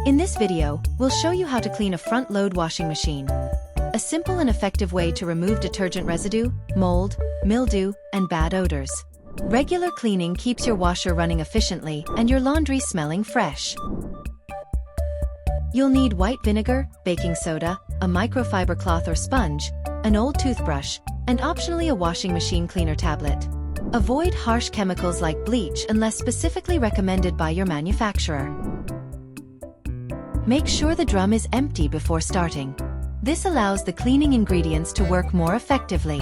In this video, we'll show you how to clean a front-load washing machine. A simple and effective way to remove detergent residue, mold, mildew, and bad odors. Regular cleaning keeps your washer running efficiently and your laundry smelling fresh. You'll need white vinegar, baking soda, a microfiber cloth or sponge, an old toothbrush, and optionally a washing machine cleaner tablet. Avoid harsh chemicals like bleach unless specifically recommended by your manufacturer. Make sure the drum is empty before starting. This allows the cleaning ingredients to work more effectively.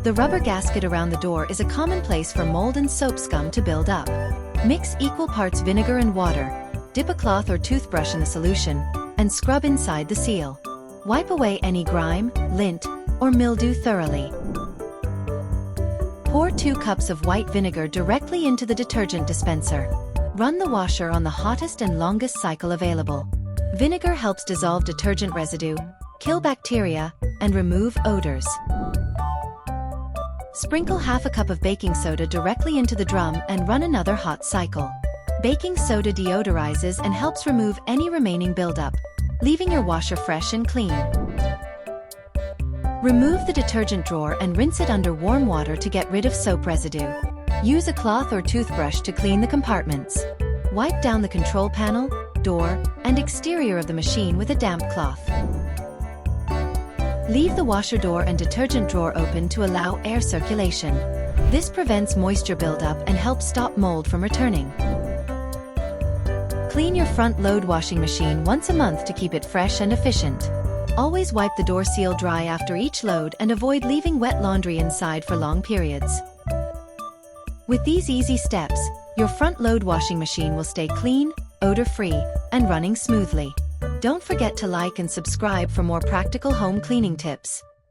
The rubber gasket around the door is a common place for mold and soap scum to build up. Mix equal parts vinegar and water, dip a cloth or toothbrush in the solution, and scrub inside the seal. Wipe away any grime, lint, or mildew thoroughly. Pour 2 cups of white vinegar directly into the detergent dispenser. Run the washer on the hottest and longest cycle available. Vinegar helps dissolve detergent residue, kill bacteria, and remove odors. Sprinkle half a cup of baking soda directly into the drum and run another hot cycle. Baking soda deodorizes and helps remove any remaining buildup, leaving your washer fresh and clean. Remove the detergent drawer and rinse it under warm water to get rid of soap residue. Use a cloth or toothbrush to clean the compartments. Wipe down the control panel, door, and exterior of the machine with a damp cloth. Leave the washer door and detergent drawer open to allow air circulation. This prevents moisture buildup and helps stop mold from returning. Clean your front-load washing machine once a month to keep it fresh and efficient. Always wipe the door seal dry after each load and avoid leaving wet laundry inside for long periods. With these easy steps, your front-load washing machine will stay clean, odor-free, and running smoothly. Don't forget to like and subscribe for more practical home cleaning tips.